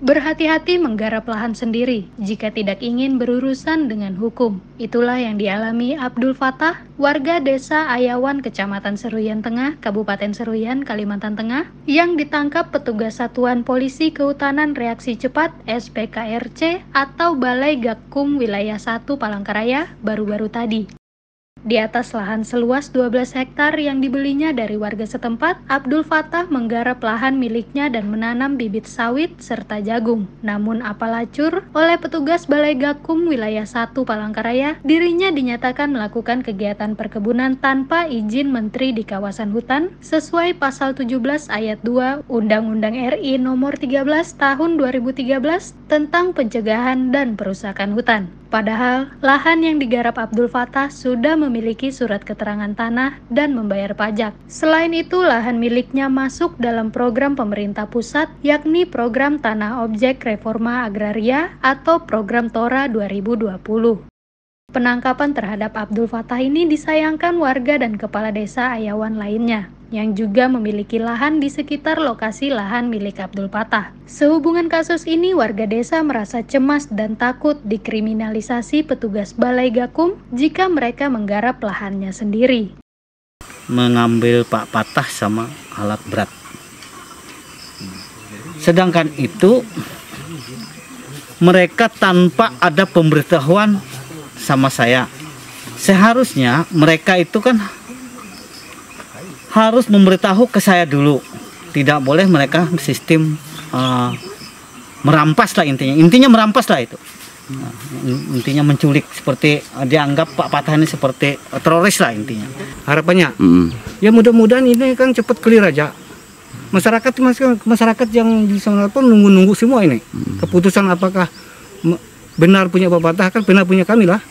Berhati-hati menggarap lahan sendiri jika tidak ingin berurusan dengan hukum. Itulah yang dialami Abdul Fatah, warga desa Ayawan, Kecamatan Seruyan Tengah, Kabupaten Seruyan, Kalimantan Tengah, yang ditangkap petugas Satuan Polisi Kehutanan Reaksi Cepat (SPKRC) atau Balai Gakum Wilayah 1 Palangkaraya baru-baru tadi. Di atas lahan seluas 12 hektar yang dibelinya dari warga setempat, Abdul Fatah menggarap lahan miliknya dan menanam bibit sawit serta jagung. Namun apalacur, oleh petugas Balai Gakum Wilayah 1 Palangkaraya, dirinya dinyatakan melakukan kegiatan perkebunan tanpa izin menteri di kawasan hutan sesuai pasal 17 ayat 2 Undang-Undang RI nomor 13 tahun 2013 tentang pencegahan dan perusakan hutan. Padahal, lahan yang digarap Abdul Fatah sudah memiliki surat keterangan tanah dan membayar pajak. Selain itu, lahan miliknya masuk dalam program pemerintah pusat, yakni Program Tanah Objek Reforma Agraria atau Program TORA 2020. Penangkapan terhadap Abdul Fatah ini disayangkan warga dan kepala desa Ayawan lainnya, yang juga memiliki lahan di sekitar lokasi lahan milik Abdul Fatah. Sehubungan kasus ini, warga desa merasa cemas dan takut dikriminalisasi petugas Balai Gakum jika mereka menggarap lahannya sendiri. Mengambil Pak Fatah sama alat berat. Sedangkan itu mereka tanpa ada pemberitahuan sama saya. Seharusnya mereka itu kan harus memberitahu ke saya dulu. Tidak boleh mereka sistem merampas lah intinya merampas lah itu. Intinya menculik, seperti dianggap Pak Fatah ini seperti teroris lah intinya. Harapannya ya mudah-mudahan ini kan cepat clear aja. Masyarakat yang di sana pun nunggu-nunggu semua ini. Keputusan apakah benar punya Pak Fatah, kan benar punya kami lah.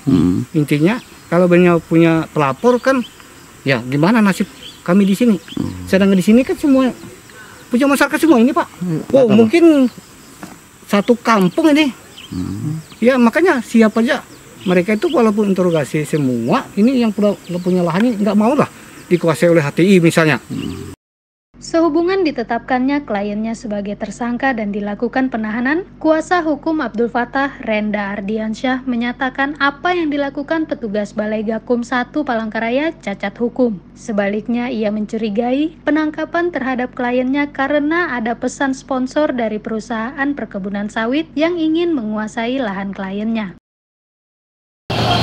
Intinya kalau benar punya pelapor kan ya gimana nasib kami di sini. Sedangkan di sini kan semua punya masyarakat semua ini, Pak. Wow, mungkin satu kampung ini. Ya makanya siap aja mereka itu, walaupun interogasi semua ini yang punya lahan ini nggak mau lah dikuasai oleh HTI misalnya. Sehubungan ditetapkannya kliennya sebagai tersangka dan dilakukan penahanan, kuasa hukum Abdul Fatah, Renda Ardiansyah, menyatakan apa yang dilakukan petugas Balai Gakum 1 Palangkaraya cacat hukum. Sebaliknya, ia mencurigai penangkapan terhadap kliennya karena ada pesan sponsor dari perusahaan perkebunan sawit yang ingin menguasai lahan kliennya.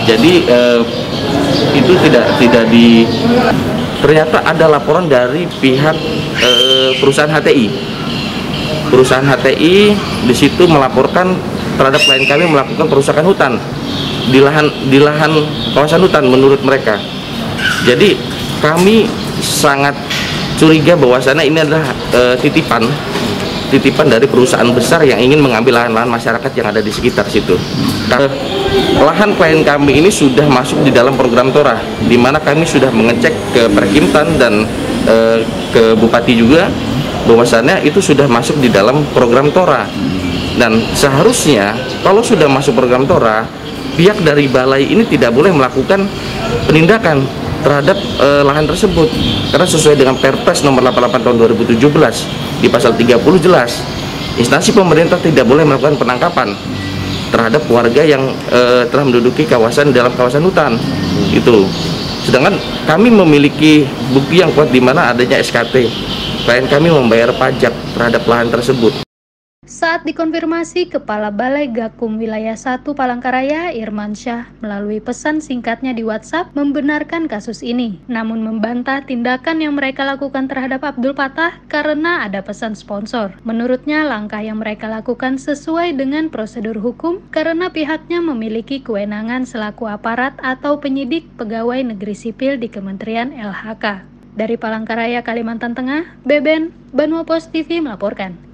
Jadi itu tidak ternyata ada laporan dari pihak perusahaan HTI. Perusahaan HTI di situ melaporkan terhadap klien kami melakukan perusakan hutan di lahan kawasan hutan menurut mereka. Jadi kami sangat curiga bahwasannya ini adalah titipan dari perusahaan besar yang ingin mengambil lahan-lahan masyarakat yang ada di sekitar situ. Lahan klien kami ini sudah masuk di dalam program TORA, di mana kami sudah mengecek ke Perkimtan dan ke Bupati juga bahwasannya itu sudah masuk di dalam program TORA. Dan seharusnya kalau sudah masuk program TORA, pihak dari balai ini tidak boleh melakukan penindakan terhadap lahan tersebut, karena sesuai dengan Perpres nomor 88 tahun 2017 di pasal 30 jelas instansi pemerintah tidak boleh melakukan penangkapan terhadap warga yang telah menduduki dalam kawasan hutan itu. Sedangkan kami memiliki bukti yang kuat di mana adanya SKT. Klien kami membayar pajak terhadap lahan tersebut. Saat dikonfirmasi, Kepala Balai Gakum Wilayah 1 Palangkaraya, Irman Syah, melalui pesan singkatnya di WhatsApp, membenarkan kasus ini, namun membantah tindakan yang mereka lakukan terhadap Abdul Fatah karena ada pesan sponsor. Menurutnya, langkah yang mereka lakukan sesuai dengan prosedur hukum karena pihaknya memiliki kewenangan selaku aparat atau penyidik pegawai negeri sipil di Kementerian LHK. Dari Palangkaraya, Kalimantan Tengah, Beben, Banua Pos TV melaporkan.